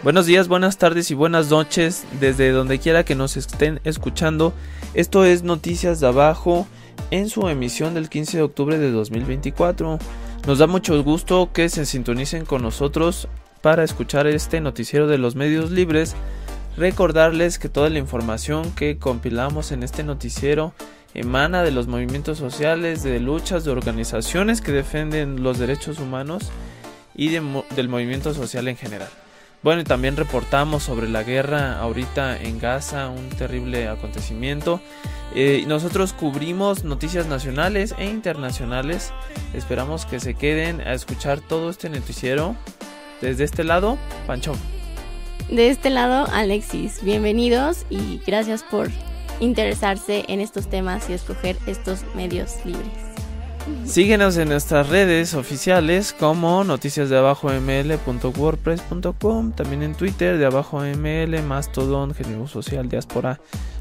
Buenos días, buenas tardes y buenas noches desde donde quiera que nos estén escuchando. Esto es Noticias de Abajo en su emisión del 15 de octubre de 2024. Nos da mucho gusto que se sintonicen con nosotros para escuchar este noticiero de los medios libres. Recordarles que toda la información que compilamos en este noticiero emana de los movimientos sociales, de luchas, de organizaciones que defienden los derechos humanos y del movimiento social en general. Bueno, y también reportamos sobre la guerra ahorita en Gaza, un terrible acontecimiento. Nosotros cubrimos noticias nacionales e internacionales. Esperamos que se queden a escuchar todo este noticiero. Desde este lado, Pancho. De este lado, Alexis. Bienvenidos y gracias por interesarse en estos temas y escoger estos medios libres. Síguenos en nuestras redes oficiales como noticiasdeabajoml.wordpress.com, también en Twitter de abajoml, Mastodon, Género Social, Diáspora.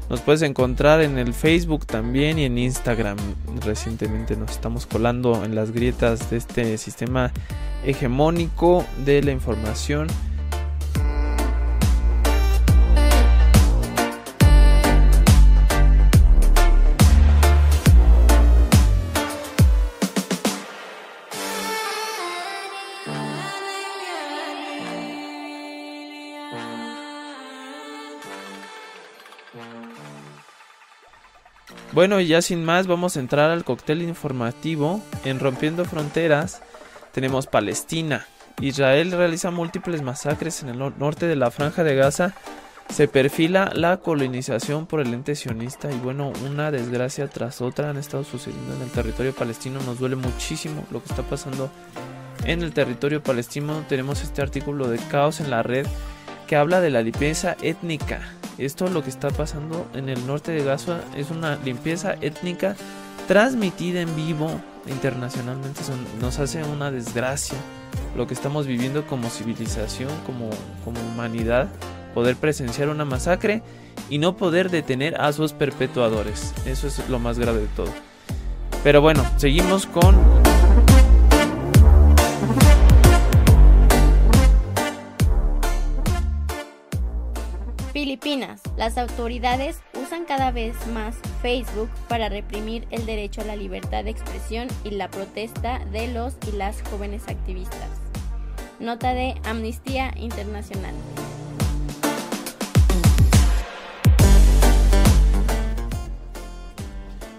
Nos puedes encontrar en el Facebook también y en Instagram. Recientemente nos estamos colando en las grietas de este sistema hegemónico de la información. Bueno, y ya sin más vamos a entrar al cóctel informativo. En Rompiendo Fronteras tenemos Palestina. Israel realiza múltiples masacres en el norte de la Franja de Gaza. Se perfila la colonización por el ente sionista y bueno, una desgracia tras otra han estado sucediendo en el territorio palestino. Nos duele muchísimo lo que está pasando en el territorio palestino. Tenemos este artículo de Caos en la Red que habla de la limpieza étnica. Esto lo que está pasando en el norte de Gaza es una limpieza étnica transmitida en vivo internacionalmente. Nos hace una desgracia lo que estamos viviendo como civilización, como humanidad, poder presenciar una masacre y no poder detener a sus perpetuadores. Eso es lo más grave de todo. Pero bueno, seguimos con Filipinas. Las autoridades usan cada vez más Facebook para reprimir el derecho a la libertad de expresión y la protesta de los y las jóvenes activistas. Nota de Amnistía Internacional.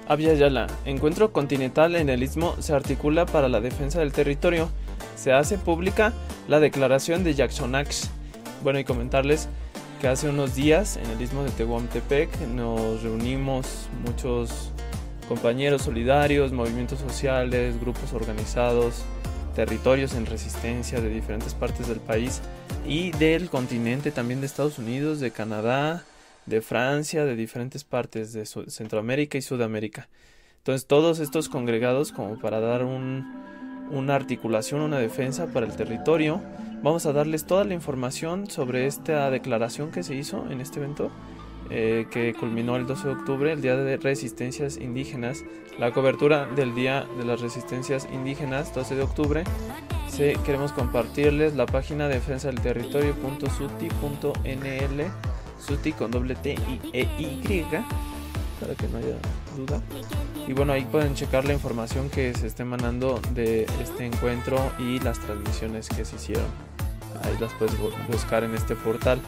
Abya Yala. Encuentro continental en el Istmo se articula para la defensa del territorio. Se hace pública la declaración de Yaxonax. Bueno, y comentarles que hace unos días en el Istmo de Tehuantepec nos reunimos muchos compañeros solidarios, movimientos sociales, grupos organizados, territorios en resistencia de diferentes partes del país y del continente, también de Estados Unidos, de Canadá, de Francia, de diferentes partes de Centroamérica y Sudamérica. Entonces todos estos congregados como para dar una articulación, una defensa para el territorio. Vamos a darles toda la información sobre esta declaración que se hizo en este evento que culminó el 12 de octubre, el Día de Resistencias Indígenas. La cobertura del Día de las Resistencias Indígenas, 12 de octubre, queremos compartirles la página defensadelterritorio.suti.nl, suti con doble T y E-Y, para que no haya duda. Y bueno, ahí pueden checar la información que se esté emanando de este encuentro y las transmisiones que se hicieron. Ahí las puedes buscar en este portal.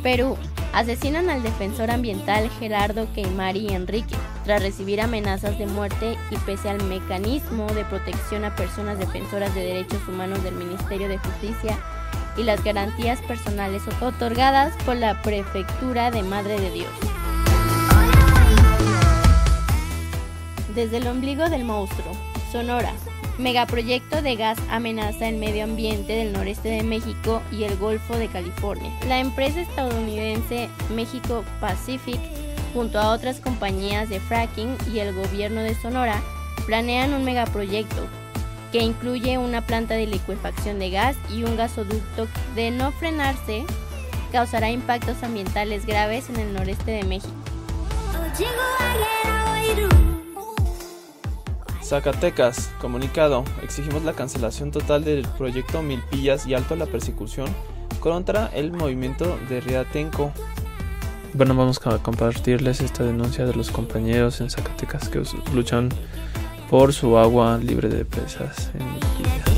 Perú. Asesinan al defensor ambiental Gerardo Keimari Enrique tras recibir amenazas de muerte y pese al mecanismo de protección a personas defensoras de derechos humanos del Ministerio de Justicia y las garantías personales otorgadas por la Prefectura de Madre de Dios. Desde el ombligo del monstruo, Sonora. Megaproyecto de gas amenaza el medio ambiente del noreste de México y el Golfo de California. La empresa estadounidense México Pacific, junto a otras compañías de fracking y el gobierno de Sonora, planean un megaproyecto que incluye una planta de licuefacción de gas y un gasoducto que, de no frenarse, causará impactos ambientales graves en el noreste de México. Zacatecas, comunicado, exigimos la cancelación total del proyecto Milpillas y alto a la persecución contra el movimiento de Riatenco. Bueno, vamos a compartirles esta denuncia de los compañeros en Zacatecas que luchan por su agua libre de presas en Milpillas.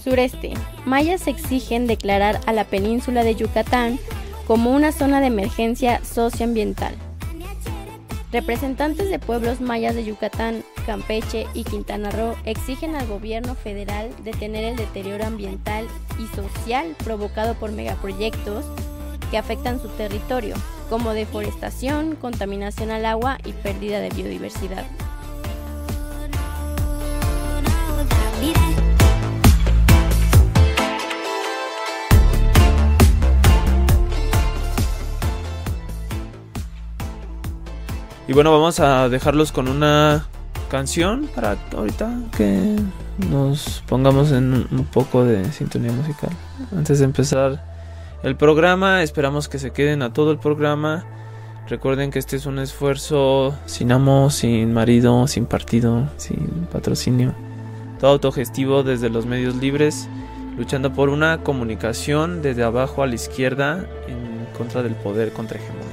Sureste. Mayas exigen declarar a la península de Yucatán como una zona de emergencia socioambiental. Representantes de pueblos mayas de Yucatán, Campeche y Quintana Roo exigen al gobierno federal detener el deterioro ambiental y social provocado por megaproyectos que afectan su territorio, como deforestación, contaminación al agua y pérdida de biodiversidad. Y bueno, vamos a dejarlos con una canción para ahorita que nos pongamos en un poco de sintonía musical. Antes de empezar el programa, esperamos que se queden a todo el programa. Recuerden que este es un esfuerzo sin amo, sin marido, sin partido, sin patrocinio. Todo autogestivo desde los medios libres, luchando por una comunicación desde abajo a la izquierda en contra del poder contrahegemónica.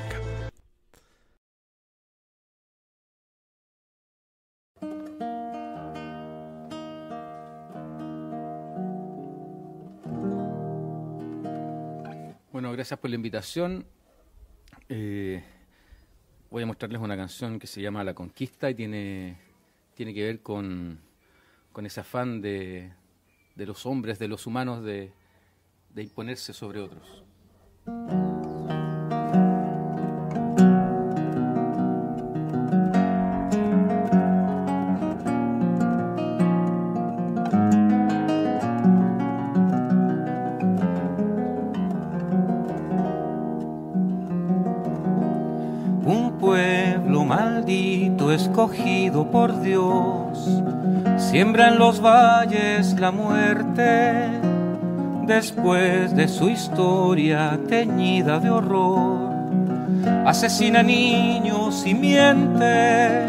Bueno, gracias por la invitación. Voy a mostrarles una canción que se llama La Conquista y tiene que ver con ese afán de los hombres, de los humanos, de imponerse sobre otros. Maldito escogido por Dios, siembra en los valles la muerte, después de su historia teñida de horror. Asesina niños y miente,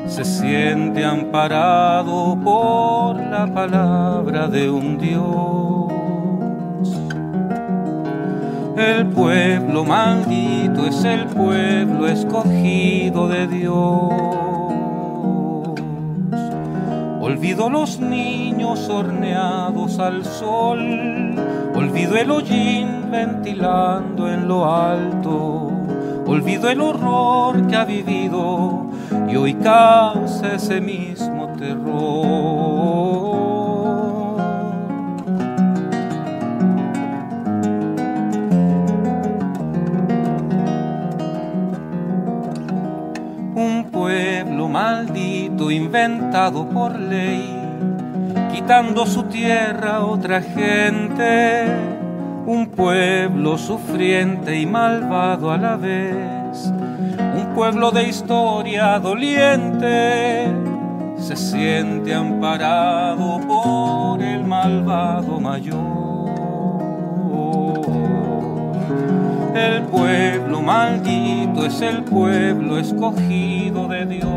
se siente amparado por la palabra de un Dios. El pueblo maldito es el pueblo escogido de Dios. Olvido los niños horneados al sol, olvido el hollín ventilando en lo alto, olvido el horror que ha vivido y hoy causa ese mismo terror. Maldito inventado por ley, quitando su tierra a otra gente, un pueblo sufriente y malvado a la vez, un pueblo de historia doliente, se siente amparado por el malvado mayor. El pueblo maldito es el pueblo escogido de Dios.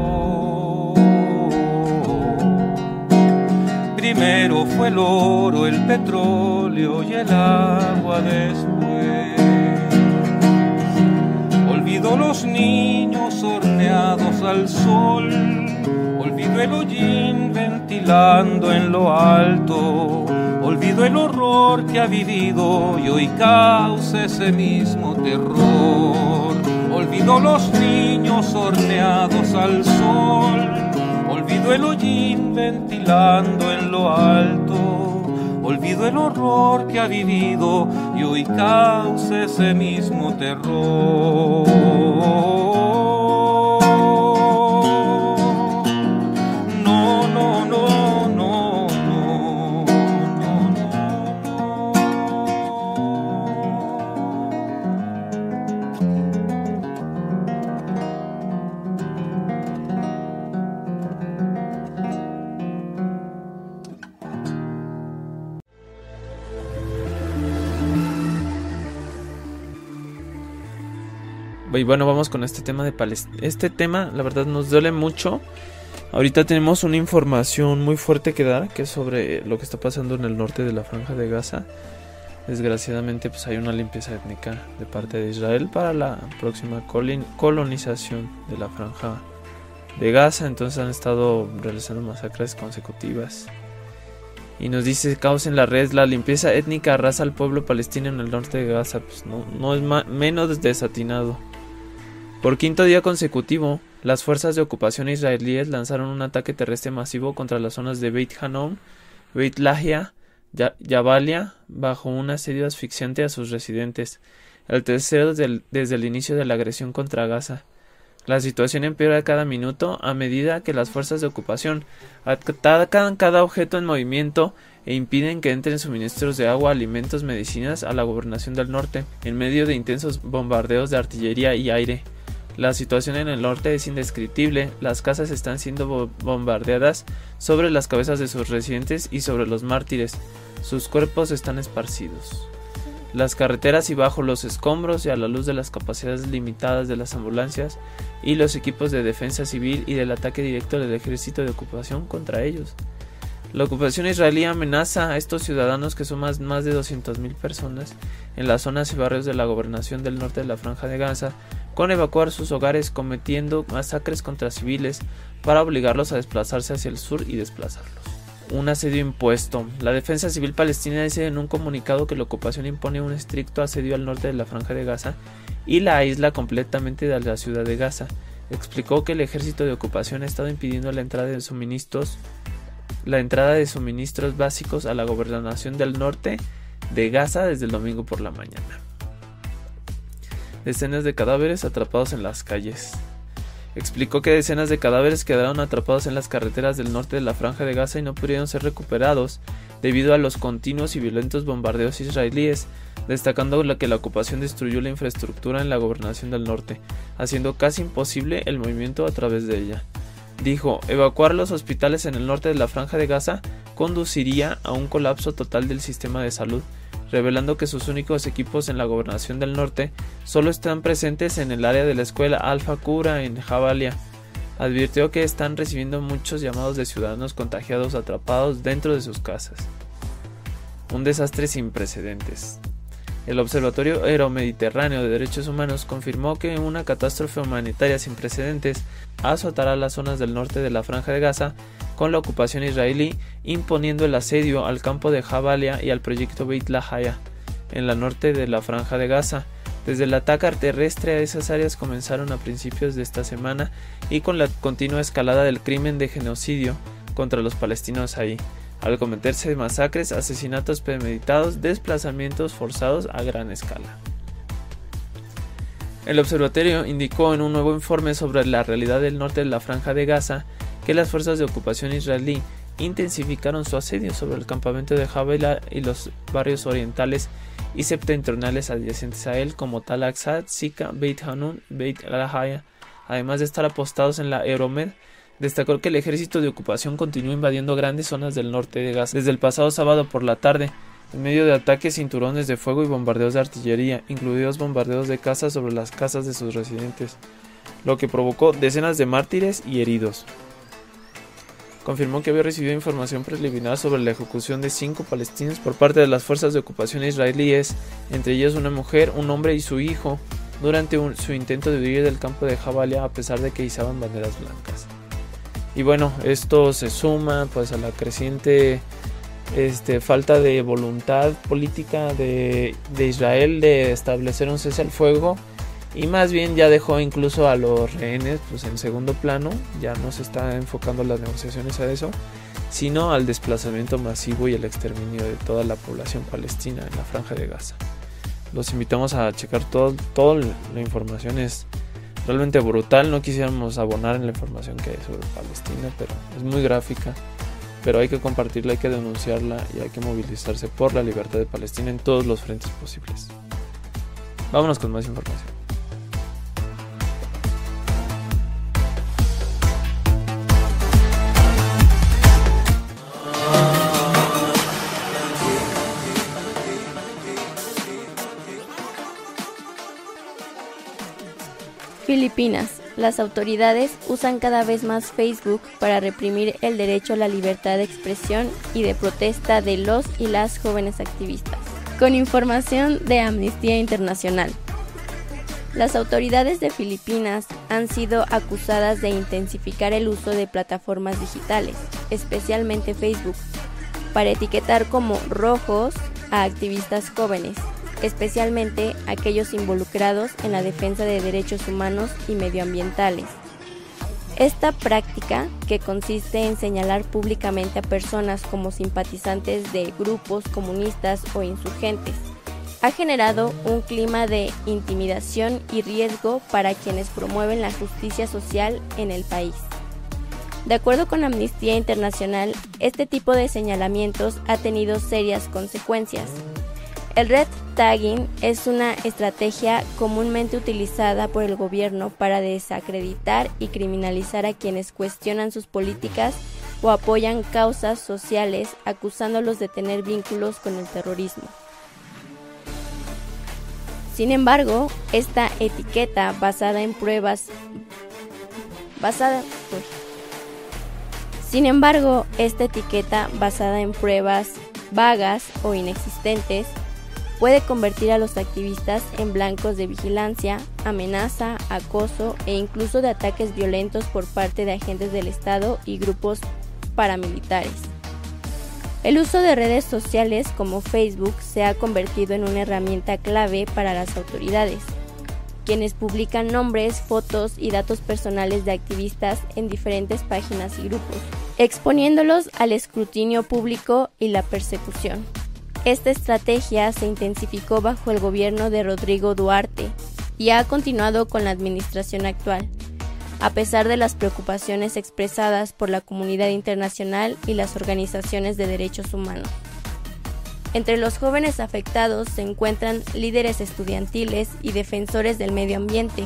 Primero fue el oro, el petróleo y el agua después. Olvidó los niños horneados al sol, olvidó el hollín ventilando en lo alto, olvidó el horror que ha vivido y hoy causa ese mismo terror. Olvidó los niños horneados al sol, olvidó el hollín ventilando en lo alto, olvidó el horror que ha vivido y hoy causa ese mismo terror. Y bueno, vamos con este tema de Palestina. Este tema, la verdad, nos duele mucho. Ahorita tenemos una información muy fuerte que dar, que es sobre lo que está pasando en el norte de la Franja de Gaza. Desgraciadamente, pues hay una limpieza étnica de parte de Israel para la próxima colonización de la Franja de Gaza. Entonces han estado realizando masacres consecutivas. Y nos dice Caos en la red: la limpieza étnica arrasa al pueblo palestino en el norte de Gaza. Pues no es menos desatinado. Por quinto día consecutivo, las fuerzas de ocupación israelíes lanzaron un ataque terrestre masivo contra las zonas de Beit Hanon, Beit Lahia, Jabalia, bajo un asedio asfixiante a sus residentes, el tercero desde el inicio de la agresión contra Gaza. La situación empeora cada minuto a medida que las fuerzas de ocupación atacan cada objeto en movimiento e impiden que entren suministros de agua, alimentos, medicinas a la gobernación del norte, en medio de intensos bombardeos de artillería y aire. La situación en el norte es indescriptible. Las casas están siendo bombardeadas sobre las cabezas de sus residentes y sobre los mártires. Sus cuerpos están esparcidos. Las carreteras y bajo los escombros, y a la luz de las capacidades limitadas de las ambulancias y los equipos de defensa civil y del ataque directo del ejército de ocupación contra ellos. La ocupación israelí amenaza a estos ciudadanos, que son más de 200.000 personas, en las zonas y barrios de la gobernación del norte de la Franja de Gaza, con evacuar sus hogares, cometiendo masacres contra civiles para obligarlos a desplazarse hacia el sur y desplazarlos. Un asedio impuesto. La defensa civil palestina dice en un comunicado que la ocupación impone un estricto asedio al norte de la Franja de Gaza y la aísla completamente de la ciudad de Gaza. Explicó que el ejército de ocupación ha estado impidiendo la entrada de suministros básicos a la gobernación del norte de Gaza desde el domingo por la mañana. Decenas de cadáveres atrapados en las calles. Explicó que decenas de cadáveres quedaron atrapados en las carreteras del norte de la Franja de Gaza y no pudieron ser recuperados debido a los continuos y violentos bombardeos israelíes, destacando que la ocupación destruyó la infraestructura en la gobernación del norte, haciendo casi imposible el movimiento a través de ella. Dijo: evacuar los hospitales en el norte de la Franja de Gaza conduciría a un colapso total del sistema de salud, revelando que sus únicos equipos en la gobernación del norte solo están presentes en el área de la escuela Al-Fakura en Jabalia. Advirtió que están recibiendo muchos llamados de ciudadanos contagiados atrapados dentro de sus casas. Un desastre sin precedentes. El Observatorio Euromediterráneo de Derechos Humanos confirmó que una catástrofe humanitaria sin precedentes azotará las zonas del norte de la Franja de Gaza, con la ocupación israelí imponiendo el asedio al campo de Jabalia y al proyecto Beit Lahia, en la norte de la Franja de Gaza. Desde el ataque terrestre a esas áreas comenzaron a principios de esta semana, y con la continua escalada del crimen de genocidio contra los palestinos ahí, al cometerse masacres, asesinatos premeditados, desplazamientos forzados a gran escala. El observatorio indicó en un nuevo informe sobre la realidad del norte de la Franja de Gaza que las fuerzas de ocupación israelí intensificaron su asedio sobre el campamento de Jabalia y los barrios orientales y septentrionales adyacentes a él, como Tal Aqsa, Sika, Beit Hanun, Beit Lahia, además de estar apostados en la Euromed. Destacó que el ejército de ocupación continúa invadiendo grandes zonas del norte de Gaza desde el pasado sábado por la tarde, en medio de ataques, cinturones de fuego y bombardeos de artillería, incluidos bombardeos de casas sobre las casas de sus residentes, lo que provocó decenas de mártires y heridos. Confirmó que había recibido información preliminar sobre la ejecución de 5 palestinos por parte de las fuerzas de ocupación israelíes, entre ellos una mujer, un hombre y su hijo, durante su intento de huir del campo de Jabalia, a pesar de que izaban banderas blancas. Y bueno, esto se suma pues a la creciente falta de voluntad política de Israel de establecer un cese al fuego, y más bien ya dejó incluso a los rehenes pues en segundo plano. Ya no se está enfocando las negociaciones a eso, sino al desplazamiento masivo y el exterminio de toda la población palestina en la Franja de Gaza. Los invitamos a checar toda la información, es realmente brutal. No quisiéramos abonar en la información que hay sobre Palestina, pero es muy gráfica. Pero hay que compartirla, hay que denunciarla y hay que movilizarse por la libertad de Palestina en todos los frentes posibles. Vámonos con más información. Filipinas. Las autoridades usan cada vez más Facebook para reprimir el derecho a la libertad de expresión y de protesta de los y las jóvenes activistas. Con información de Amnistía Internacional. Las autoridades de Filipinas han sido acusadas de intensificar el uso de plataformas digitales, especialmente Facebook, para etiquetar como rojos a activistas jóvenes, especialmente aquellos involucrados en la defensa de derechos humanos y medioambientales. Esta práctica, que consiste en señalar públicamente a personas como simpatizantes de grupos comunistas o insurgentes, ha generado un clima de intimidación y riesgo para quienes promueven la justicia social en el país. De acuerdo con Amnistía Internacional, este tipo de señalamientos ha tenido serias consecuencias. El red tagging es una estrategia comúnmente utilizada por el gobierno para desacreditar y criminalizar a quienes cuestionan sus políticas o apoyan causas sociales, acusándolos de tener vínculos con el terrorismo. Sin embargo, esta etiqueta basada en pruebas vagas o inexistentes puede convertir a los activistas en blancos de vigilancia, amenaza, acoso e incluso de ataques violentos por parte de agentes del Estado y grupos paramilitares. El uso de redes sociales como Facebook se ha convertido en una herramienta clave para las autoridades, quienes publican nombres, fotos y datos personales de activistas en diferentes páginas y grupos, exponiéndolos al escrutinio público y la persecución. Esta estrategia se intensificó bajo el gobierno de Rodrigo Duterte y ha continuado con la administración actual, a pesar de las preocupaciones expresadas por la comunidad internacional y las organizaciones de derechos humanos. Entre los jóvenes afectados se encuentran líderes estudiantiles y defensores del medio ambiente,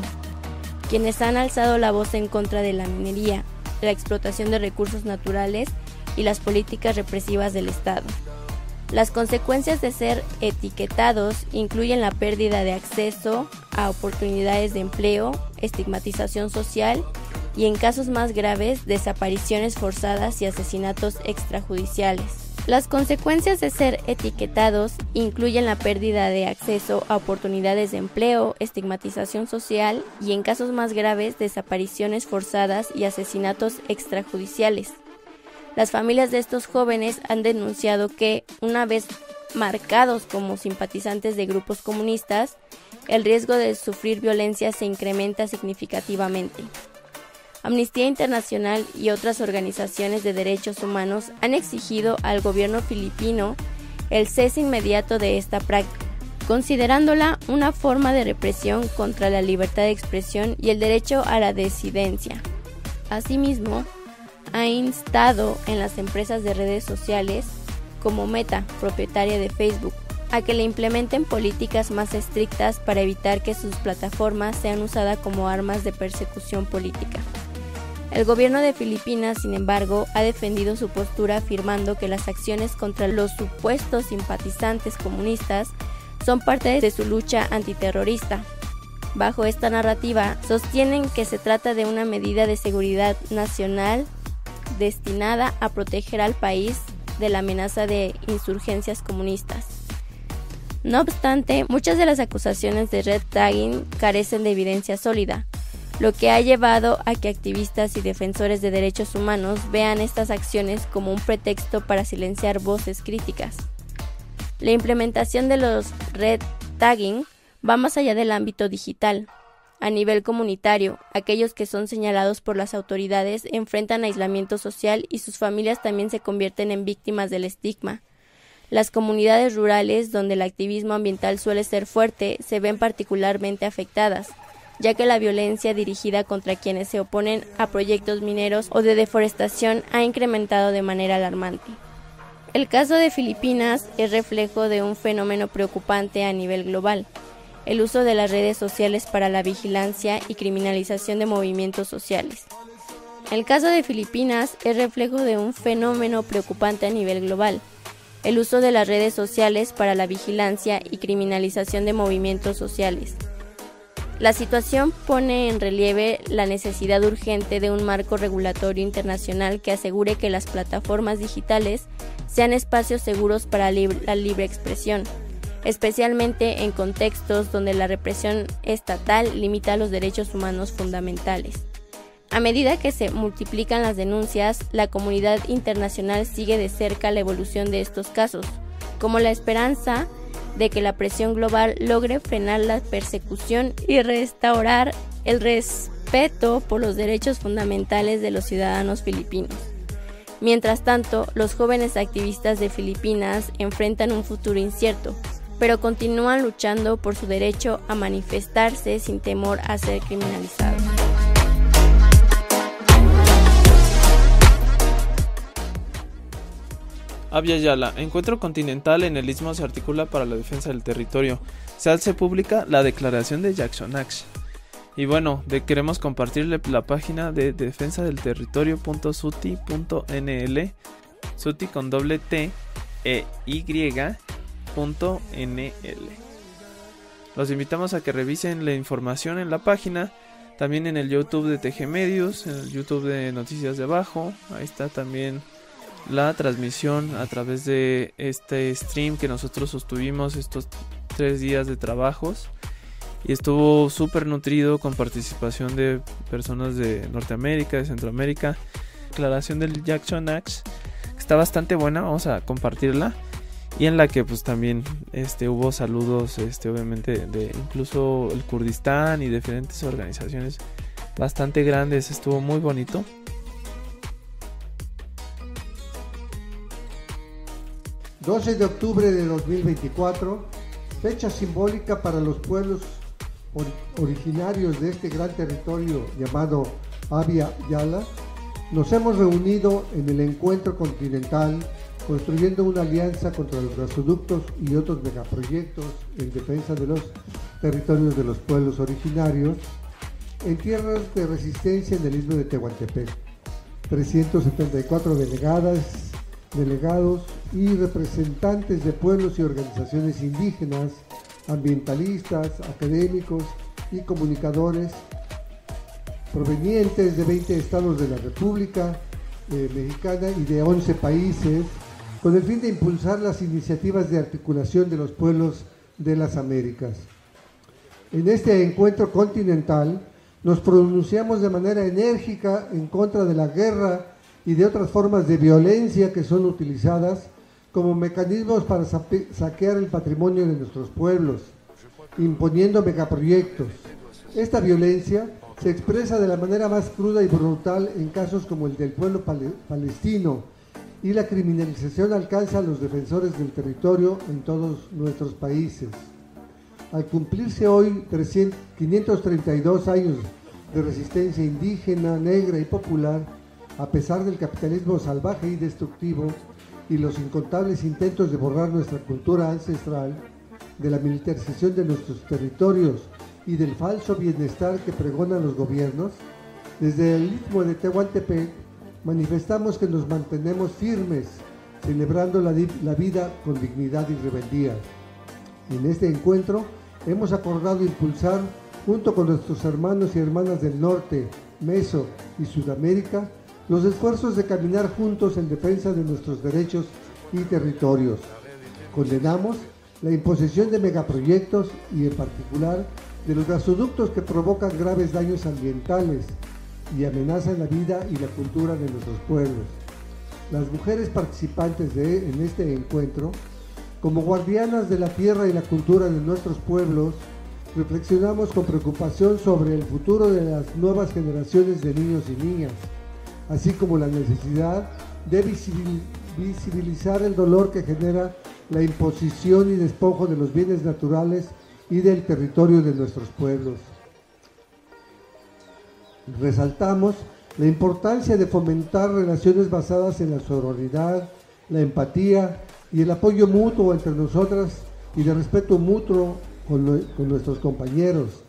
quienes han alzado la voz en contra de la minería, la explotación de recursos naturales y las políticas represivas del Estado. Las consecuencias de ser etiquetados incluyen la pérdida de acceso a oportunidades de empleo, estigmatización social y, en casos más graves, desapariciones forzadas y asesinatos extrajudiciales. Las consecuencias de ser etiquetados incluyen la pérdida de acceso a oportunidades de empleo, estigmatización social y, en casos más graves, desapariciones forzadas y asesinatos extrajudiciales. Las familias de estos jóvenes han denunciado que, una vez marcados como simpatizantes de grupos comunistas, el riesgo de sufrir violencia se incrementa significativamente. Amnistía Internacional y otras organizaciones de derechos humanos han exigido al gobierno filipino el cese inmediato de esta práctica, considerándola una forma de represión contra la libertad de expresión y el derecho a la disidencia. Asimismo, ha instado en las empresas de redes sociales, como Meta, propietaria de Facebook, a que le implementen políticas más estrictas para evitar que sus plataformas sean usadas como armas de persecución política. El gobierno de Filipinas, sin embargo, ha defendido su postura afirmando que las acciones contra los supuestos simpatizantes comunistas son parte de su lucha antiterrorista. Bajo esta narrativa, sostienen que se trata de una medida de seguridad nacional destinada a proteger al país de la amenaza de insurgencias comunistas. No obstante, muchas de las acusaciones de red tagging carecen de evidencia sólida, lo que ha llevado a que activistas y defensores de derechos humanos vean estas acciones como un pretexto para silenciar voces críticas. La implementación de los red tagging va más allá del ámbito digital. A nivel comunitario, aquellos que son señalados por las autoridades enfrentan aislamiento social y sus familias también se convierten en víctimas del estigma. Las comunidades rurales, donde el activismo ambiental suele ser fuerte, se ven particularmente afectadas, ya que la violencia dirigida contra quienes se oponen a proyectos mineros o de deforestación ha incrementado de manera alarmante. El caso de Filipinas es reflejo de un fenómeno preocupante a nivel global: el uso de las redes sociales para la vigilancia y criminalización de movimientos sociales. El caso de Filipinas es reflejo de un fenómeno preocupante a nivel global: el uso de las redes sociales para la vigilancia y criminalización de movimientos sociales. La situación pone en relieve la necesidad urgente de un marco regulatorio internacional que asegure que las plataformas digitales sean espacios seguros para la libre expresión, especialmente en contextos donde la represión estatal limita los derechos humanos fundamentales. A medida que se multiplican las denuncias, la comunidad internacional sigue de cerca la evolución de estos casos, como la esperanza de que la presión global logre frenar la persecución y restaurar el respeto por los derechos fundamentales de los ciudadanos filipinos. Mientras tanto, los jóvenes activistas de Filipinas enfrentan un futuro incierto, pero continúan luchando por su derecho a manifestarse sin temor a ser criminalizados. Abya Yala, encuentro continental en el Istmo se articula para la defensa del territorio. Se hace pública la declaración de Jackson Axe. Y bueno, queremos compartirle la página de defensadelterritorio.suti.nl, suti con doble T e Y.nl. Los invitamos a que revisen la información en la página, también en el YouTube de TG Medios, en el YouTube de Noticias de Abajo. Ahí está también la transmisión a través de este stream que nosotros sostuvimos estos 3 días de trabajos y estuvo súper nutrido con participación de personas de Norteamérica, de Centroamérica. Declaración del Jackson Axe, que está bastante buena, vamos a compartirla, y en la que pues también hubo saludos obviamente de incluso el Kurdistán y diferentes organizaciones bastante grandes. Estuvo muy bonito. ...12 de octubre de 2024... fecha simbólica para los pueblos originarios de este gran territorio llamado Abya Yala. Nos hemos reunido en el encuentro continental construyendo una alianza contra los gasoductos y otros megaproyectos en defensa de los territorios de los pueblos originarios en tierras de resistencia en el Istmo de Tehuantepec. 374 delegados y representantes de pueblos y organizaciones indígenas, ambientalistas, académicos y comunicadores provenientes de 20 estados de la República Mexicana y de 11 países, con el fin de impulsar las iniciativas de articulación de los pueblos de las Américas. En este encuentro continental nos pronunciamos de manera enérgica en contra de la guerra y de otras formas de violencia que son utilizadas como mecanismos para saquear el patrimonio de nuestros pueblos, imponiendo megaproyectos. Esta violencia se expresa de la manera más cruda y brutal en casos como el del pueblo palestino, y la criminalización alcanza a los defensores del territorio en todos nuestros países. Al cumplirse hoy 532 años de resistencia indígena, negra y popular, a pesar del capitalismo salvaje y destructivo y los incontables intentos de borrar nuestra cultura ancestral, de la militarización de nuestros territorios y del falso bienestar que pregonan los gobiernos, desde el Istmo de Tehuantepec manifestamos que nos mantenemos firmes, celebrando la vida con dignidad y rebeldía. En este encuentro hemos acordado impulsar, junto con nuestros hermanos y hermanas del norte, Meso y Sudamérica, los esfuerzos de caminar juntos en defensa de nuestros derechos y territorios. Condenamos la imposición de megaproyectos y en particular de los gasoductos que provocan graves daños ambientales y amenazan la vida y la cultura de nuestros pueblos. Las mujeres participantes en este encuentro, como guardianas de la tierra y la cultura de nuestros pueblos, reflexionamos con preocupación sobre el futuro de las nuevas generaciones de niños y niñas, así como la necesidad de visibilizar el dolor que genera la imposición y despojo de los bienes naturales y del territorio de nuestros pueblos. Resaltamos la importancia de fomentar relaciones basadas en la sororidad, la empatía y el apoyo mutuo entre nosotras y de respeto mutuo con nuestros compañeros.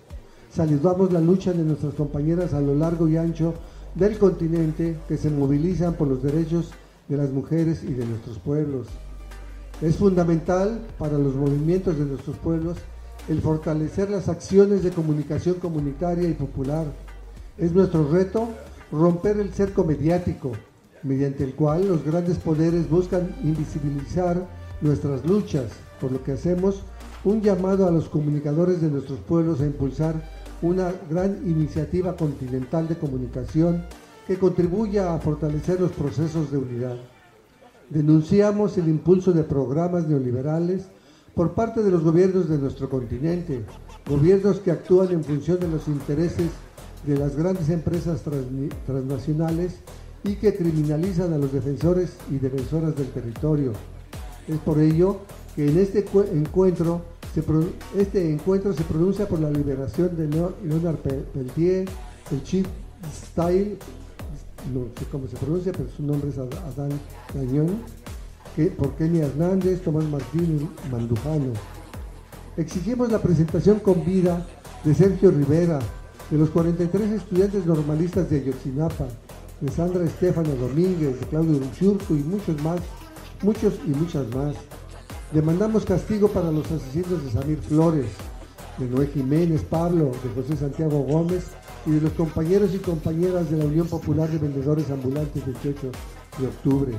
Saludamos la lucha de nuestras compañeras a lo largo y ancho del continente que se movilizan por los derechos de las mujeres y de nuestros pueblos. Es fundamental para los movimientos de nuestros pueblos el fortalecer las acciones de comunicación comunitaria y popular. Es nuestro reto romper el cerco mediático, mediante el cual los grandes poderes buscan invisibilizar nuestras luchas, por lo que hacemos un llamado a los comunicadores de nuestros pueblos a impulsar una gran iniciativa continental de comunicación que contribuya a fortalecer los procesos de unidad. Denunciamos el impulso de programas neoliberales por parte de los gobiernos de nuestro continente, gobiernos que actúan en función de los intereses de las grandes empresas transnacionales y que criminalizan a los defensores y defensoras del territorio. Es por ello que en este encuentro se pronuncia por la liberación de Leonard Peltier, el Chief Style, no sé cómo se pronuncia, pero su nombre es Adán Gañón, por Kenia Hernández, Tomás Martín Mandujano. Exigimos la presentación con vida de Sergio Rivera, de los 43 estudiantes normalistas de Ayotzinapa, de Sandra Estefano Domínguez, de Claudio Uruchurtu y muchos y muchas más. Demandamos castigo para los asesinos de Samir Flores, de Noé Jiménez Pablo, de José Santiago Gómez y de los compañeros y compañeras de la Unión Popular de Vendedores Ambulantes del 18 de octubre.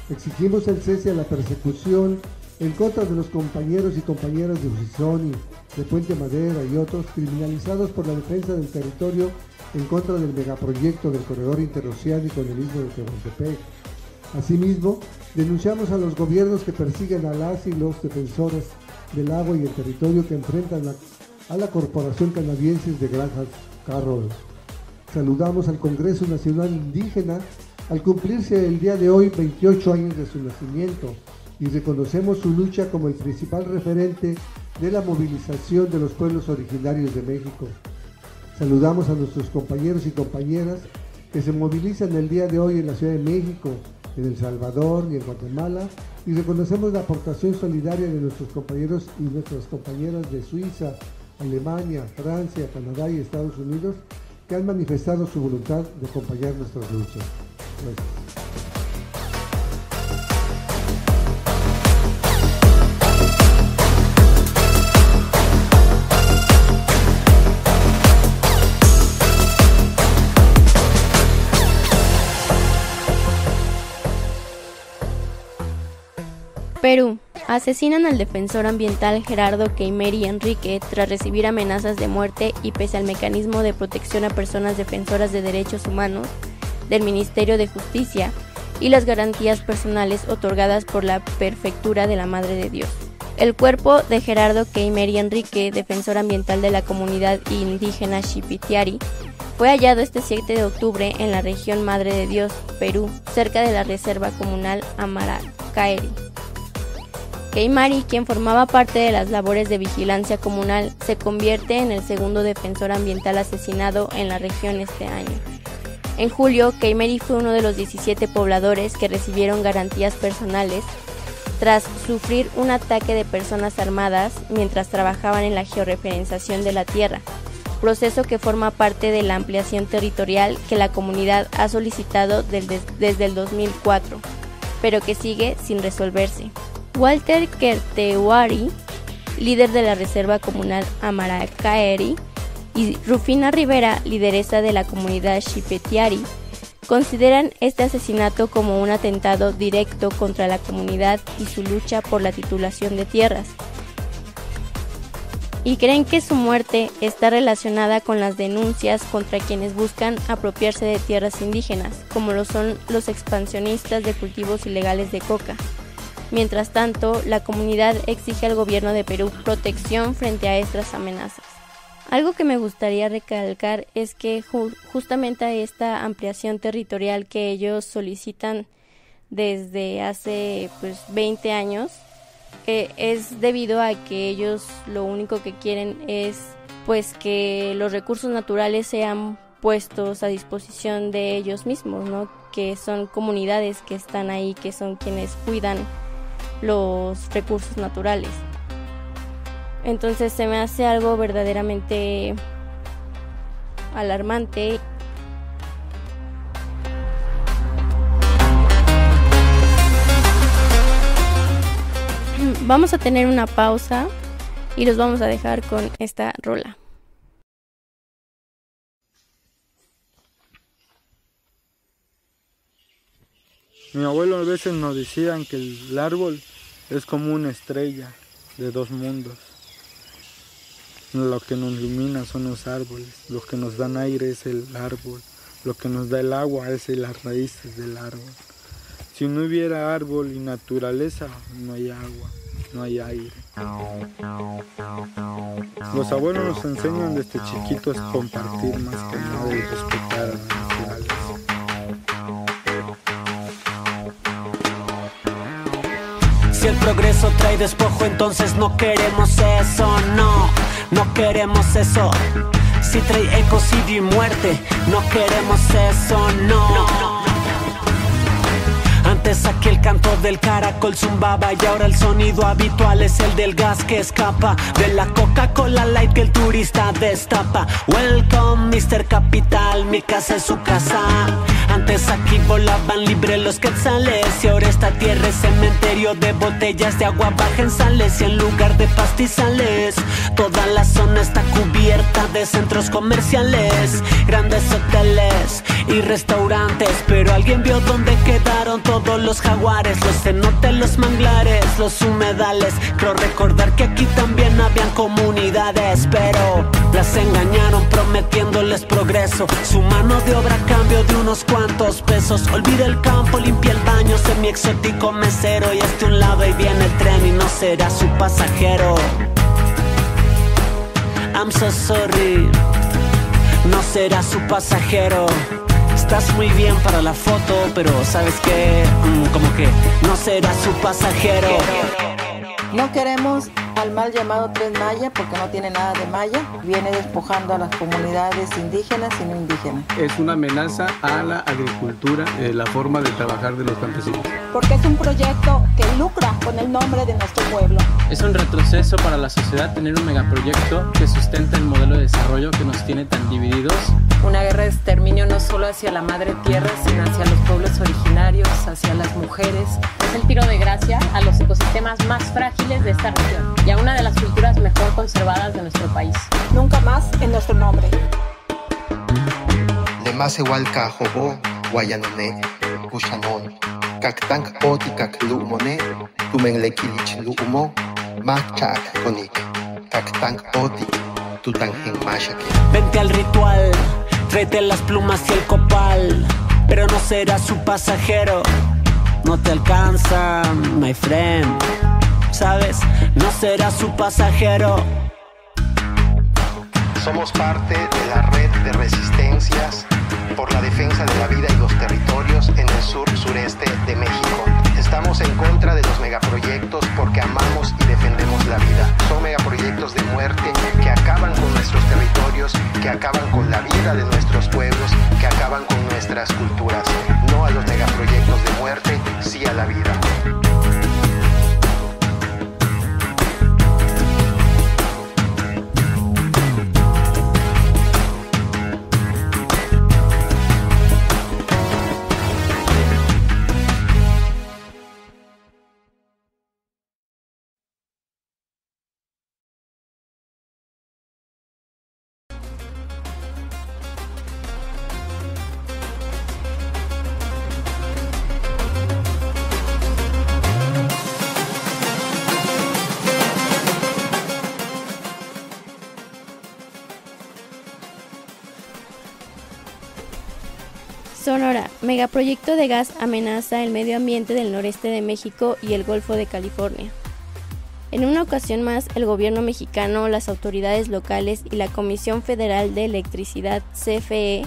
Exigimos el cese a la persecución en contra de los compañeros y compañeras de Usizoni, de Puente Madera y otros criminalizados por la defensa del territorio en contra del megaproyecto del corredor interoceánico en el istmo de Tehuantepec. Asimismo, denunciamos a los gobiernos que persiguen a las y los defensores del agua y el territorio que enfrentan a la Corporación Canadiense de Granjas Carroll. Saludamos al Congreso Nacional Indígena al cumplirse el día de hoy 28 años de su nacimiento y reconocemos su lucha como el principal referente de la movilización de los pueblos originarios de México. Saludamos a nuestros compañeros y compañeras que se movilizan el día de hoy en la Ciudad de México, en El Salvador y en Guatemala, y reconocemos la aportación solidaria de nuestros compañeros y nuestras compañeras de Suiza, Alemania, Francia, Canadá y Estados Unidos, que han manifestado su voluntad de acompañar nuestras luchas. Gracias. Perú. Asesinan al defensor ambiental Gerardo Keimeri Enrique tras recibir amenazas de muerte y pese al mecanismo de protección a personas defensoras de derechos humanos del Ministerio de Justicia y las garantías personales otorgadas por la Prefectura de la Madre de Dios. El cuerpo de Gerardo Keimeri Enrique, defensor ambiental de la comunidad indígena Xipitiari, fue hallado este 7 de octubre en la región Madre de Dios, Perú, cerca de la reserva comunal Amaracaeri. Keimeri, quien formaba parte de las labores de vigilancia comunal, se convierte en el segundo defensor ambiental asesinado en la región este año. En julio, Keimeri fue uno de los 17 pobladores que recibieron garantías personales tras sufrir un ataque de personas armadas mientras trabajaban en la georreferenciación de la tierra, proceso que forma parte de la ampliación territorial que la comunidad ha solicitado desde el 2004, pero que sigue sin resolverse. Walter Kertewari, líder de la Reserva Comunal Amaracaeri, y Rufina Rivera, lideresa de la comunidad Xipetiari, consideran este asesinato como un atentado directo contra la comunidad y su lucha por la titulación de tierras, y creen que su muerte está relacionada con las denuncias contra quienes buscan apropiarse de tierras indígenas, como lo son los expansionistas de cultivos ilegales de coca. Mientras tanto, la comunidad exige al gobierno de Perú protección frente a estas amenazas. Algo que me gustaría recalcar es que justamente a esta ampliación territorial que ellos solicitan desde hace 20 años, es debido a que ellos lo único que quieren es que los recursos naturales sean puestos a disposición de ellos mismos, ¿no? Que son comunidades que están ahí, que son quienes cuidan los recursos naturales. Entonces se me hace algo verdaderamente alarmante. Vamos a tener una pausa y los vamos a dejar con esta rola. Mi abuelo a veces nos decían que el árbol es como una estrella de dos mundos. Lo que nos ilumina son los árboles, lo que nos dan aire es el árbol, lo que nos da el agua es las raíces del árbol. Si no hubiera árbol y naturaleza, no hay agua, no hay aire. Los abuelos nos enseñan desde chiquitos a compartir más que nada y respetar a la naturaleza. Si el progreso trae despojo, entonces no queremos eso, no queremos eso. Si trae ecocidio y muerte, no queremos eso, no. Antes aquí el canto del caracol zumbaba y ahora el sonido habitual es el del gas que escapa de la Coca-Cola Light que el turista destapa. Welcome Mr. Capital, mi casa es su casa. Antes aquí volaban libre los quetzales y ahora esta tierra es cementerio de botellas de agua baja en sales y en lugar de pastizales toda la zona está cubierta de centros comerciales, grandes hoteles y restaurantes. Pero alguien vio dónde quedaron todos los jaguares, los cenotes, los manglares, los humedales. Creo recordar que aquí también habían comunidades, pero las engañaron prometiéndoles progreso, su mano de obra a cambio de unos cuantos pesos. Olvida el campo, limpia el baño, semi exótico mesero, y hasta un lado ahí viene el tren y no será su pasajero. I'm so sorry, no será su pasajero. Estás muy bien para la foto, pero ¿sabes qué? Como que no será su pasajero. No queremos al mal llamado Tren Maya porque no tiene nada de maya. Viene despojando a las comunidades indígenas y no indígenas. Es una amenaza a la agricultura, la forma de trabajar de los campesinos. Porque es un proyecto que lucra con el nombre de nuestro pueblo. Es un retroceso para la sociedad tener un megaproyecto que sustenta el modelo de desarrollo que nos tiene tan divididos. Una guerra de exterminio no solo hacia la madre tierra, sino hacia los pueblos originarios, hacia las mujeres. Es el tiro de gracia a los ecosistemas más frágiles de esta región y a una de las culturas mejor conservadas de nuestro país. Nunca más en nuestro nombre. Lemasewalka jobo guayanone kushanon kaktank otikak lumone tumenlekilich lumo machak konik kaktank otik tutangen mashake. Vente al ritual, tráete las plumas y el copal, pero no será su pasajero. No te alcanza, my friend, ¿sabes? No será su pasajero. Somos parte de la red de resistencias por la defensa de la vida y los territorios en el sur-sureste de México. Estamos en contra de los megaproyectos porque amamos y defendemos la vida. Son megaproyectos de muerte que acaban con nuestros territorios, que acaban con la vida de nuestros pueblos, que acaban con nuestras culturas. No a los megaproyectos de muerte, sí a la vida. Sonora, megaproyecto de gas amenaza el medio ambiente del noreste de México y el Golfo de California. En una ocasión más, el gobierno mexicano, las autoridades locales y la Comisión Federal de Electricidad, CFE,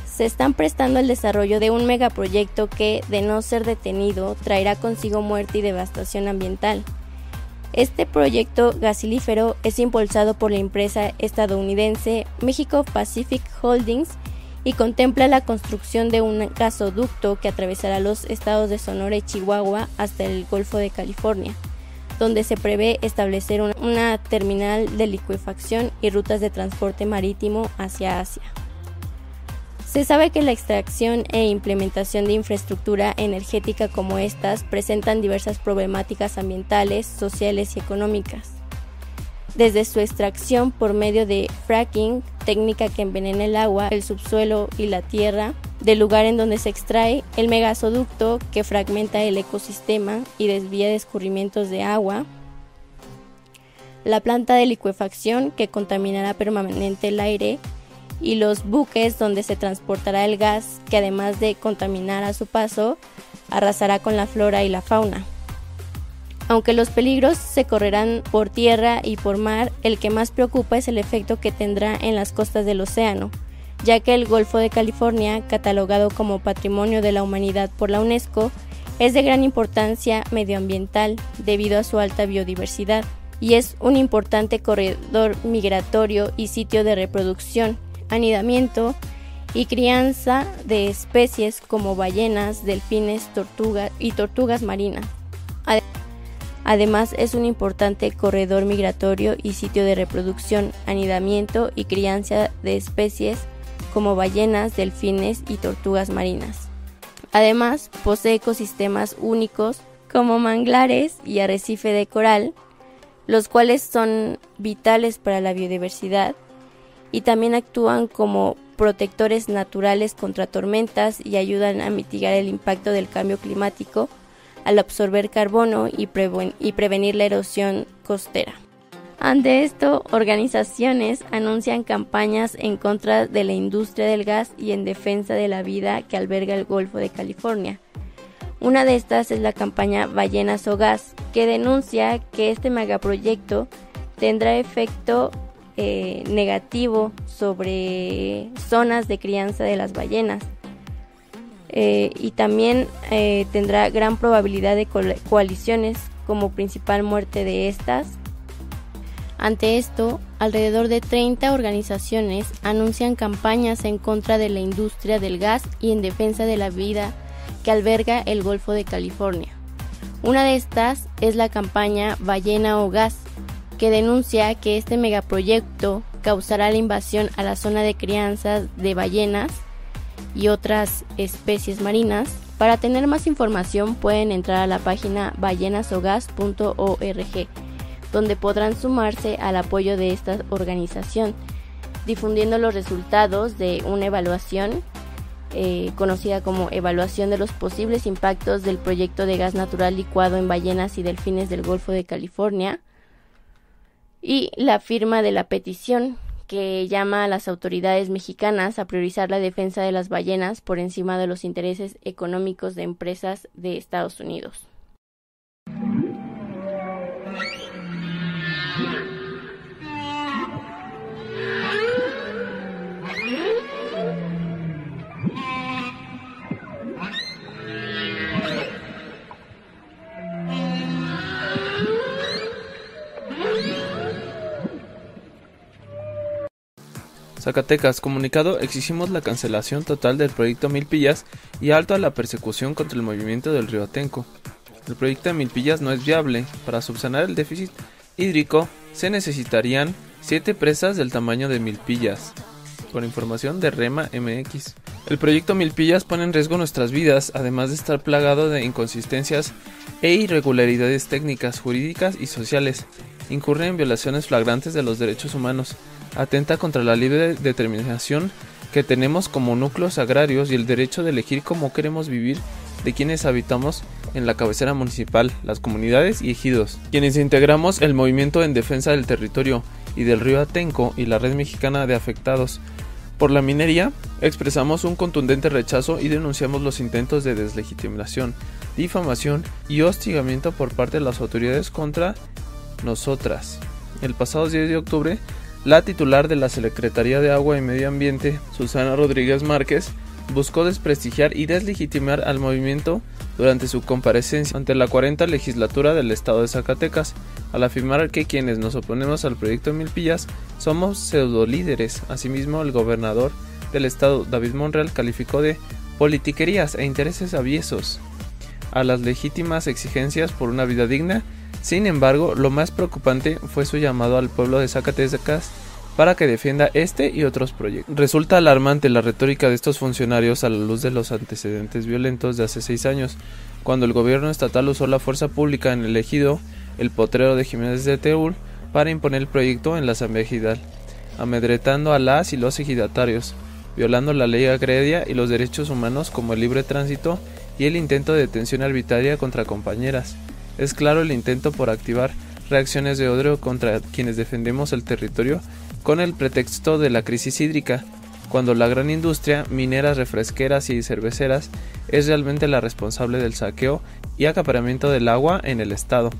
se están prestando al desarrollo de un megaproyecto que, de no ser detenido, traerá consigo muerte y devastación ambiental. Este proyecto gasilífero es impulsado por la empresa estadounidense Mexico Pacific Holdings y contempla la construcción de un gasoducto que atravesará los estados de Sonora y Chihuahua hasta el Golfo de California, donde se prevé establecer una terminal de licuefacción y rutas de transporte marítimo hacia Asia. Se sabe que la extracción e implementación de infraestructura energética como estas presentan diversas problemáticas ambientales, sociales y económicas. desde su extracción por medio de fracking, técnica que envenena el agua, el subsuelo y la tierra, del lugar en donde se extrae, el megasoducto que fragmenta el ecosistema y desvía de escurrimientos de agua, la planta de licuefacción que contaminará permanente el aire y los buques donde se transportará el gas que además de contaminar a su paso, arrasará con la flora y la fauna. Aunque los peligros se correrán por tierra y por mar, el que más preocupa es el efecto que tendrá en las costas del océano, ya que el Golfo de California, catalogado como Patrimonio de la Humanidad por la UNESCO, es de gran importancia medioambiental debido a su alta biodiversidad y es un importante corredor migratorio y sitio de reproducción, anidamiento y crianza de especies como ballenas, delfines, tortugas marinas. Además, es un importante corredor migratorio y sitio de reproducción, anidamiento y crianza de especies como ballenas, delfines y tortugas marinas. Además, posee ecosistemas únicos como manglares y arrecife de coral, los cuales son vitales para la biodiversidad y también actúan como protectores naturales contra tormentas y ayudan a mitigar el impacto del cambio climático al absorber carbono y prevenir la erosión costera. Ante esto, organizaciones anuncian campañas en contra de la industria del gas y en defensa de la vida que alberga el Golfo de California. Una de estas es la campaña Ballenas o Gas, que denuncia que este megaproyecto tendrá efecto negativo sobre zonas de crianza de las ballenas. Y también tendrá gran probabilidad de coaliciones como principal muerte de estas. Ante esto, alrededor de 30 organizaciones anuncian campañas en contra de la industria del gas y en defensa de la vida que alberga el Golfo de California. Una de estas es la campaña Ballena o Gas, que denuncia que este megaproyecto causará la invasión a la zona de crianza de ballenas y otras especies marinas. Para tener más información pueden entrar a la página ballenasogas.org, donde podrán sumarse al apoyo de esta organización, difundiendo los resultados de una evaluación conocida como Evaluación de los posibles impactos del proyecto de gas natural licuado en ballenas y delfines del Golfo de California, y la firma de la petición que llama a las autoridades mexicanas a priorizar la defensa de las ballenas por encima de los intereses económicos de empresas de Estados Unidos. Zacatecas, comunicado, exigimos la cancelación total del proyecto Milpillas y alto a la persecución contra el movimiento del río Atenco. El proyecto de Milpillas no es viable. Para subsanar el déficit hídrico se necesitarían 7 presas del tamaño de Milpillas. Por información de Rema MX. El proyecto Milpillas pone en riesgo nuestras vidas, además de estar plagado de inconsistencias e irregularidades técnicas, jurídicas y sociales. Incurre en violaciones flagrantes de los derechos humanos. Atenta contra la libre determinación que tenemos como núcleos agrarios y el derecho de elegir cómo queremos vivir de quienes habitamos en la cabecera municipal, las comunidades y ejidos, quienes integramos el movimiento en defensa del territorio y del río Atenco y la red mexicana de afectados por la minería. Expresamos un contundente rechazo y denunciamos los intentos de deslegitimación, difamación y hostigamiento por parte de las autoridades contra nosotras. El pasado 10 de octubre, la titular de la Secretaría de Agua y Medio Ambiente, Susana Rodríguez Márquez, buscó desprestigiar y deslegitimar al movimiento durante su comparecencia ante la 40ª legislatura del estado de Zacatecas, al afirmar que quienes nos oponemos al proyecto Milpillas somos pseudolíderes. Asimismo, el gobernador del estado, David Monreal, calificó de politiquerías e intereses aviesos a las legítimas exigencias por una vida digna. Sin embargo, lo más preocupante fue su llamado al pueblo de Zacatecas para que defienda este y otros proyectos. Resulta alarmante la retórica de estos funcionarios a la luz de los antecedentes violentos de hace 6 años, cuando el gobierno estatal usó la fuerza pública en el ejido El Potrero de Jiménez de Teúl para imponer el proyecto en la Asamblea Ejidal, amedretando a las y los ejidatarios, violando la ley agraria y los derechos humanos como el libre tránsito y el intento de detención arbitraria contra compañeras. Es claro el intento por activar reacciones de odio contra quienes defendemos el territorio con el pretexto de la crisis hídrica, cuando la gran industria, mineras, refresqueras y cerveceras, es realmente la responsable del saqueo y acaparamiento del agua en el estado.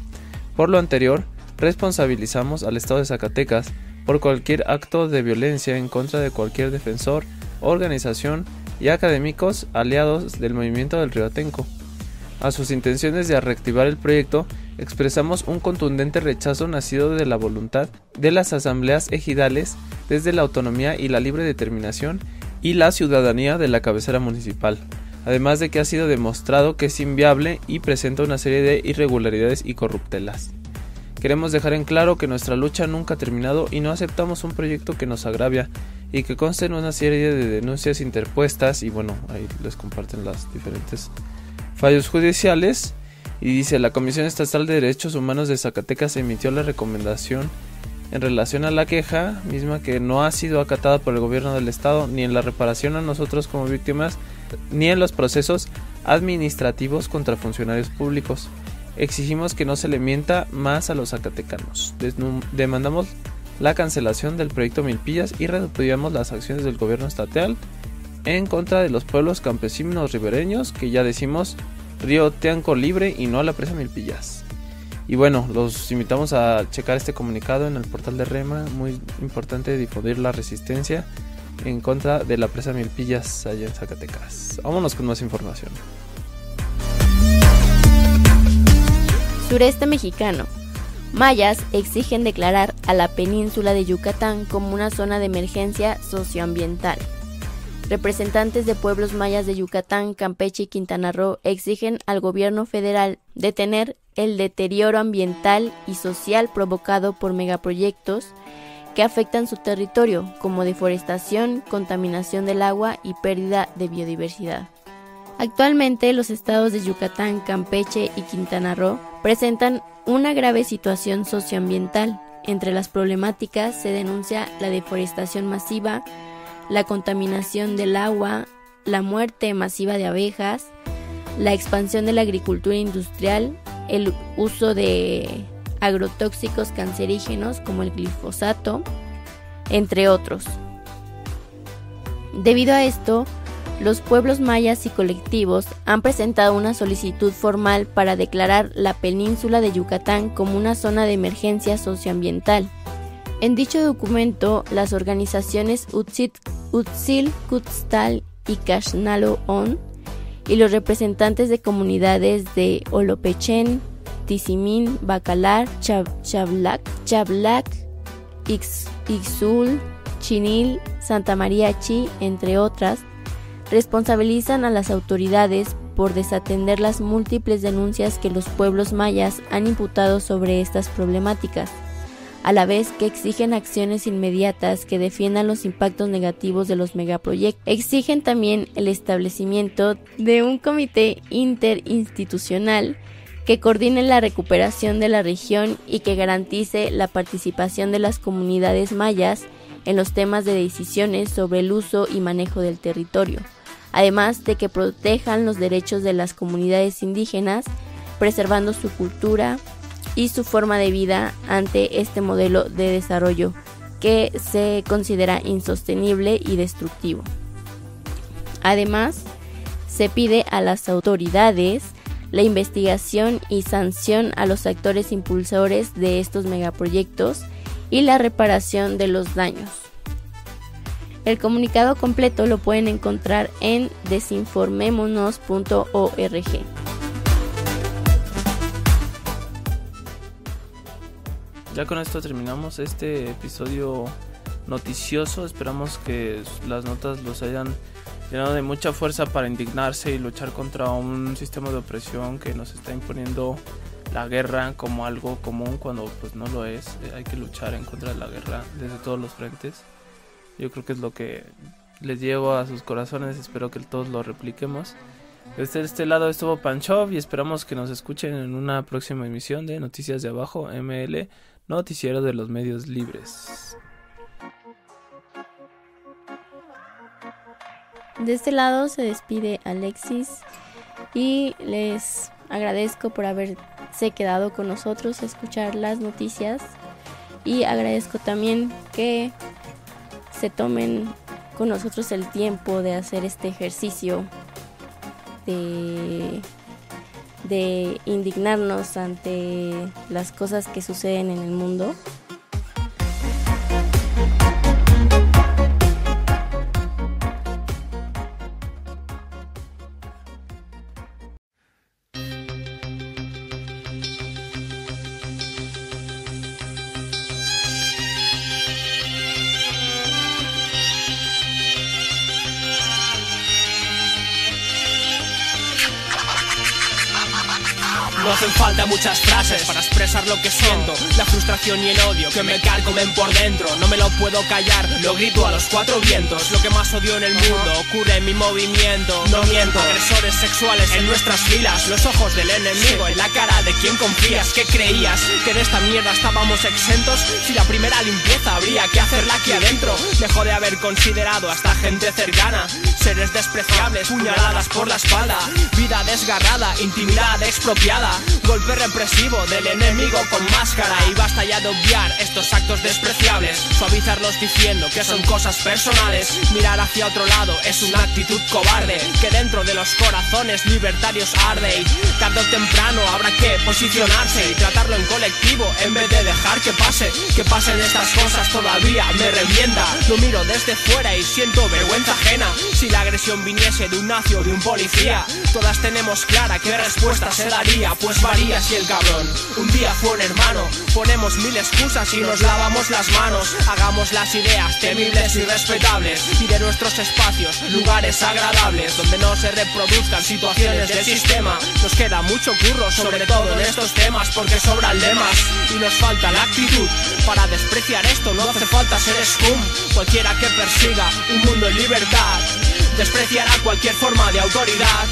Por lo anterior, responsabilizamos al estado de Zacatecas por cualquier acto de violencia en contra de cualquier defensor, organización y académicos aliados del movimiento del Río Atenco. A sus intenciones de reactivar el proyecto, expresamos un contundente rechazo nacido de la voluntad de las asambleas ejidales desde la autonomía y la libre determinación y la ciudadanía de la cabecera municipal, además de que ha sido demostrado que es inviable y presenta una serie de irregularidades y corruptelas. Queremos dejar en claro que nuestra lucha nunca ha terminado y no aceptamos un proyecto que nos agravia y que conste en una serie de denuncias interpuestas, y bueno, ahí les comparten las diferentes fallos judiciales. Y dice: la Comisión Estatal de Derechos Humanos de Zacatecas emitió la recomendación en relación a la queja, misma que no ha sido acatada por el gobierno del estado, ni en la reparación a nosotros como víctimas, ni en los procesos administrativos contra funcionarios públicos. Exigimos que no se le mienta más a los zacatecanos. Demandamos la cancelación del proyecto Milpillas y repudiamos las acciones del gobierno estatal en contra de los pueblos campesinos ribereños, que ya decimos Río Atenco libre y no a la presa Milpillas. Y bueno, los invitamos a checar este comunicado en el portal de REMA. Muy importante difundir la resistencia en contra de la presa Milpillas allá en Zacatecas. Vámonos con más información. Sureste mexicano. Mayas exigen declarar a la península de Yucatán como una zona de emergencia socioambiental. Representantes de pueblos mayas de Yucatán, Campeche y Quintana Roo exigen al gobierno federal detener el deterioro ambiental y social provocado por megaproyectos que afectan su territorio, como deforestación, contaminación del agua y pérdida de biodiversidad. Actualmente, los estados de Yucatán, Campeche y Quintana Roo presentan una grave situación socioambiental. Entre las problemáticas se denuncia la deforestación masiva, la contaminación del agua, la muerte masiva de abejas, la expansión de la agricultura industrial, el uso de agrotóxicos cancerígenos como el glifosato, entre otros. Debido a esto, los pueblos mayas y colectivos han presentado una solicitud formal para declarar la península de Yucatán como una zona de emergencia socioambiental. En dicho documento, las organizaciones Utzil, Kutztal y Kashnalo-On y los representantes de comunidades de Olopechén, Tizimín, Bacalar, Chablac, Ixul, Chinil, Santa María Chi, entre otras, responsabilizan a las autoridades por desatender las múltiples denuncias que los pueblos mayas han imputado sobre estas problemáticas, a la vez que exigen acciones inmediatas que defiendan los impactos negativos de los megaproyectos. Exigen también el establecimiento de un comité interinstitucional que coordine la recuperación de la región y que garantice la participación de las comunidades mayas en los temas de decisiones sobre el uso y manejo del territorio, además de que protejan los derechos de las comunidades indígenas, preservando su cultura y su forma de vida ante este modelo de desarrollo que se considera insostenible y destructivo. Además, se pide a las autoridades la investigación y sanción a los actores impulsores de estos megaproyectos y la reparación de los daños. El comunicado completo lo pueden encontrar en desinformémonos.org. Ya con esto terminamos este episodio noticioso. Esperamos que las notas los hayan llenado de mucha fuerza para indignarse y luchar contra un sistema de opresión que nos está imponiendo la guerra como algo común cuando pues no lo es. Hay que luchar en contra de la guerra desde todos los frentes. Yo creo que es lo que les llevo a sus corazones. Espero que todos lo repliquemos. Desde este lado estuvo Panchov y esperamos que nos escuchen en una próxima emisión de Noticias de Abajo ML noticiero de los medios libres. De este lado se despide Alexis y les agradezco por haberse quedado con nosotros a escuchar las noticias, y agradezco también que se tomen con nosotros el tiempo de hacer este ejercicio de indignarnos ante las cosas que suceden en el mundo. No hacen falta muchas frases para expresar lo que siento, la frustración y el odio que me carcomen por dentro. No me lo puedo callar, lo grito a los cuatro vientos. Lo que más odio en el mundo ocurre en mi movimiento. No miento, agresores sexuales en nuestras filas, los ojos del enemigo en la cara de quien confías. ¿Qué creías? ¿Que de esta mierda estábamos exentos? Si la primera limpieza habría que hacerla aquí adentro. Dejo de haber considerado a esta gente cercana seres despreciables, puñaladas por la espalda, vida desgarrada, intimidad expropiada, golpe represivo del enemigo con máscara. Y basta ya de obviar estos actos despreciables, suavizarlos diciendo que son cosas personales. Mirar hacia otro lado es una actitud cobarde que dentro de los corazones libertarios arde. Y tarde o temprano habrá que posicionarse y tratarlo en colectivo en vez de dejar que pasen estas cosas. Todavía me revienta, lo miro desde fuera y siento vergüenza ajena. Si la agresión viniese de un nazi o de un policía, todas tenemos clara qué respuesta se daría. Pues varía si el cabrón un día fue un hermano. Ponemos mil excusas y nos lavamos las manos. Hagamos las ideas temibles y respetables, y de nuestros espacios lugares agradables donde no se reproduzcan situaciones del sistema. Nos queda mucho curro, sobre todo en estos temas, porque sobran lemas y nos falta la actitud para despreciar esto. No hace falta ser scum, cualquiera que persiga un mundo en libertad despreciará cualquier forma de autoridad.